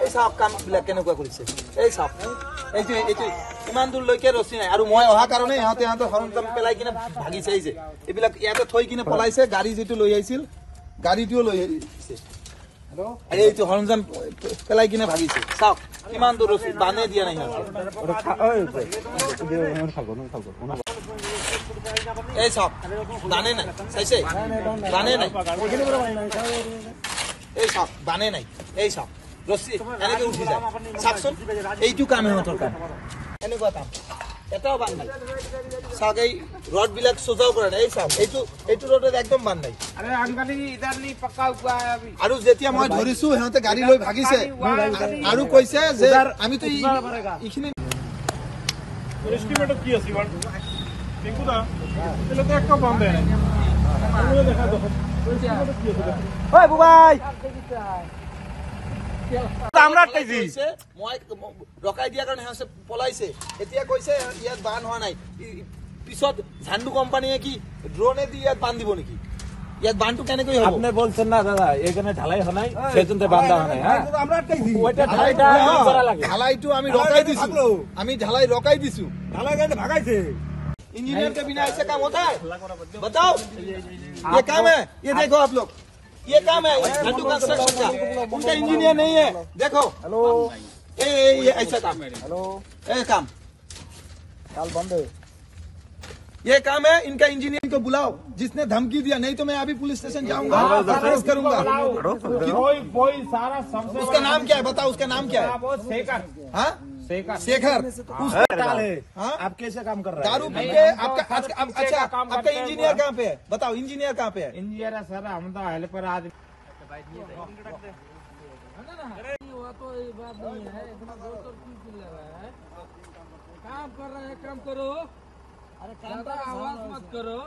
এই চাওক কামবিলাক কেনেকুৱা কৰিছে এই চাওক এইটো ইমান দূৰলৈকে ৰছী নাই আৰু মই অহা কাৰণে ইহঁতে সৰঞ্জাম পেলাই কিনে ভাগিছে এই যে এইবিলাক ইয়াতে থৈ কিনে পলাইছে গাড়ী যিটো লৈ আহিছিল গাড়ীটোও লৈ আহিছে এইটো সৰঞ্জাম পেলাই কিনে ভাগিছে চাওক কিমান দূৰ ৰছী বানে দিয়া নাই এই চাওক বানে নাই চাইছে বানে নাই এই চাওক বানে নাই এই চাওক ৰছী এনেকে উঠি যায় চাওকচোন এইটো কাম ইহঁতৰ কাম এনেকুৱা কাম এটাও বান নাই চাওক এই ৰড বিলাক সোজাও কৰা নাই এই চাওক এইটো ৰডত একদম বান নাই আৰু যেতিয়া মই ধৰিছো সিহঁতে গাড়ী লৈ ভাগিছে আৰু কৈছে যে আমিতো এইখিনি এস্টিমেটত কি আছে ইমান টেঙ্কুদা এলে তো একটা বন্ধ হয় না ওগুলো দেখা দেখো এস্টিমেটত কি আছে ওই বুবাই আমরা আটকাইছি মই ৰকাই দিয়া কাৰণে হেছে পলাইছে এতিয়া কৈছে ইয়াত বান হোৱা নাই পিছত ঝান্ডু কোম্পানীয়ে কি ড্ৰোনে দি ইয়াত বান দিব নেকি ইয়াত বানটো কেনেকৈ হ'ব আপনি বলছেন না দাদা এখানে ঢালাই হয় নাই সেজন্য বান্ধা হয় নাই হ্যাঁ আমরা আটকাইছি ওইটা ঢালাইটা করা লাগে ঢালাইটো আমি ৰকাই দিছো আমি ঢালাই ৰকাই দিছো ঢালাই গাড়ি ভাগাইছে इंजीनियर के बिना ऐसे काम होता है बताओ ये काम है ये देखो आप लोग ये काम है झंडू कंस्ट्रक्शन का उनका इंजीनियर नहीं है देखो हेलो ये ऐसा काम हेलो ये काम काल बंद है ये काम है इनका इंजीनियर को बुलाओ जिसने धमकी दिया नहीं तो मैं अभी पुलिस स्टेशन जाऊंगा केस करूंगा कोई सारा सबसे उसका नाम क्या है बताओ उसका नाम क्या है वो शेखर हाँ शेखर हाँ आप कैसे काम कर रहे हैं दारू पी के आपका अच्छा आपका इंजीनियर कहाँ पे है बताओ इंजीनियर कहाँ पे है इंजीनियर सर हम तो हेल्पर आदमी काम कर रहे हैं काम करो अरे काम का आवाज मत करो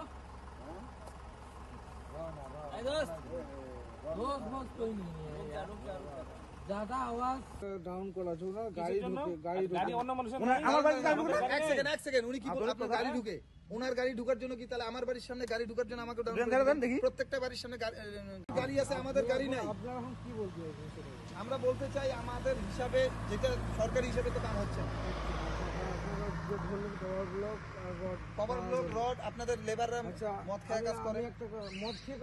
दोस्त कोई नहीं है ज्यादा आवाज डाउन করা ছিল না গাড়ি অন্য মানুষের আমার বাড়ির সামনে এক সেকেন্ড উনি কি বলেন আপনার গাড়ি ঢুকে ওনার গাড়ি ঢোকার জন্য কি তাহলে আমার বাড়ির সামনে গাড়ি ঢোকার জন্য আমাকে দেখি প্রত্যেকটা বাড়ির সামনে গাড়ি আছে আমাদের গাড়ি নাই আপনারা এখন কি বলতে আমরা বলতে চাই আমাদের হিসাবে যেটা সরকারি হিসাবে তো কাম হচ্ছে পাওয়ার ব্লক রড আপনাদের লেবাররা মদ খেয়ে কাজ করে একটা মদ খেয়ে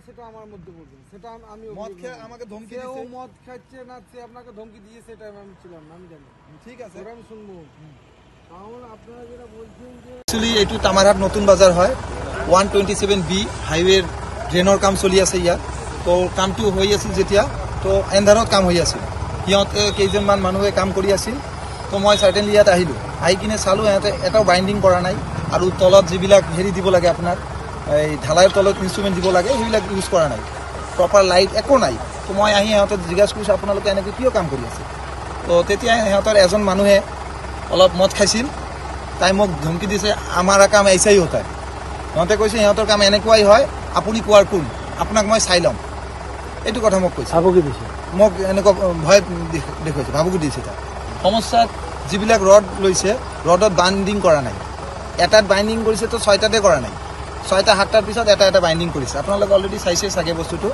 সেটা আমার মধ্যে বলবেন সেটা আমি মদ খেয়ে আমাকে ধমকি দিয়েছে ও মদ খাচ্ছে না সে আপনাকে ধমকি দিয়েছে সেটা আমি ছিলাম না আমি জানি ঠিক আছে আমি শুনবো কারণ আপনারা যেটা বলছেন যে একচুয়ালি এইটো তামাৰহাট নতুন বাজাৰ হয় 127B হাইৱেৰ ড্ৰেইনৰ কাম চলি আছে ইয়াত তো কামটো হৈ আছিল যেতিয়া তো এন্ধাৰত কাম হৈ আছিল সিহঁতে কেইজনমান মানুহে কাম কৰি আছিল তো মই সাৰ্টেনলি ইয়াত আহিলোঁ আহি কিনে চালোঁ সিহঁতে এটাও বাইণ্ডিং কৰা নাই আৰু তলত যিবিলাক হেৰি দিব লাগে আপোনাৰ এই ঢালাইৰ তলত ইনষ্ট্ৰুমেণ্ট দিব লাগে সেইবিলাক ইউজ কৰা নাই প্ৰপাৰ লাইট একো নাই তো মই আহি সিহঁতক জিজ্ঞাসা কৰিছোঁ আপোনালোকে এনেকৈ কিয় কাম কৰি আছে তো তেতিয়া সিহঁতৰ এজন মানুহে অলপ মদ খাইছিল তাই মোক ধমকি দিছে আমাৰ কাম এইসাই হতা সিহঁতে কৈছে সিহঁতৰ কাম এনেকুৱাই হয় আপুনি কোৱাৰ কোন আপোনাক মই চাই ল'ম এইটো কথা মোক কৈছে ভাবুকি দিছে মোক এনেকুৱা ভয় দেখুৱাইছে ভাবুকি দিছে তাই সমস্যাত যিবিলাক ৰড লৈছে ৰডত বাইণ্ডিং কৰা নাই এটাত বাইণ্ডিং কৰিছে তো 6টাতে কৰা নাই 6টা 7টাৰ পিছত এটা বাইণ্ডিং কৰিছে আপোনালোকে অলৰেডি চাইছে চাগে বস্তুটো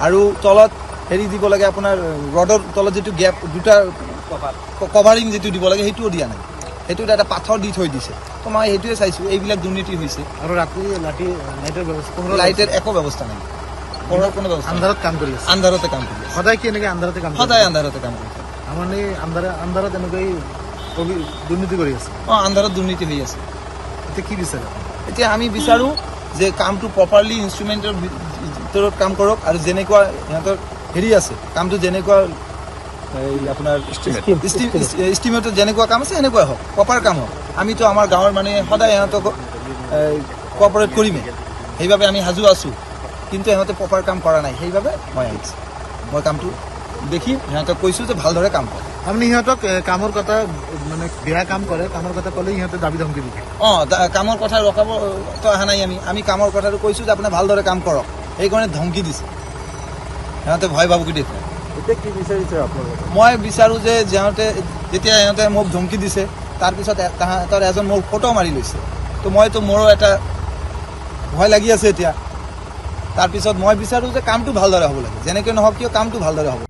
আৰু তলত হেৰি দিব লাগে আপোনাৰ ৰডৰ তলত যিটো গেপ দুটা কভাৰিং যিটো দিব লাগে সেইটোও দিয়া নাই সেইটো এটা পাথৰ দি থৈ দিছে তো মই সেইটোৱে চাইছোঁ এইবিলাক দুৰ্নীতি হৈছে আৰু ৰাতি লাইটৰ ব্যৱস্থা লাইটেৰ একো ব্যবস্থা নাই পড়াৰ কোনো ব্যবস্থা আন্ধাৰত কাম কৰি আছে আন্ধাৰতে কাম কৰি আছে সদায় কি এনেকৈ আন্ধাৰতে কাম সদায় আন্ধাৰতে কাম কৰি আছে মানে আন্ধাৰত এনেকৈ দুৰ্নীতি কৰি আছে আন্ধাৰত দুৰ্নীতি হৈ আছে এতিয়া কি বিচাৰে এতিয়া আমি বিচাৰোঁ যে কামটো প্ৰপাৰলি ইনষ্ট্ৰুমেণ্টেৰ ভিতৰত কাম কৰক আৰু যেনেকুৱা সিহঁতৰ হেৰি আছে কামটো যেনেকুৱা এই আপোনাৰ ইষ্টিমেটত যেনেকুৱা কাম আছে সেনেকুৱাই হওক প্ৰপাৰ কাম হওক আমিতো আমাৰ গাঁৱৰ মানুহে সদায় সিহঁতক কোঅপাৰেট কৰিমেই সেইবাবে আমি সাজু আছোঁ কিন্তু সিহঁতে প্ৰপাৰ কাম কৰা নাই সেইবাবে মই আহিছোঁ মই কামটো দেখি সিহঁতক কৈছোঁ যে ভালদৰে কাম কৰক আপুনি সিহঁতক কামৰ কথা মানে বেয়া কাম কৰে কামৰ কথা ক'লে সিহঁতে দাবী ধমকি দিয়ে কামৰ কথা ৰখাবতো অহা নাই আমি কামৰ কথাটো কৈছোঁ যে আপুনি ভালদৰে কাম কৰক সেইকাৰণে ধমকি দিছে সিহঁতে ভয় ভাবুকি দেখুৱায় এতিয়া কি বিচাৰিছে আপোনালোকে মই বিচাৰোঁ যে যেতিয়া সিহঁতে মোক ধমকি দিছে তাৰপিছত তাহাঁতৰ এজন মোৰ ফটো মাৰি লৈছে তো মইতো মোৰো এটা ভয় লাগি আছে এতিয়া তাৰপিছত মই বিচাৰোঁ যে কামটো ভালদৰে হ'ব লাগে যেনেকৈ নহওক কিয় কামটো ভালদৰে হ'ব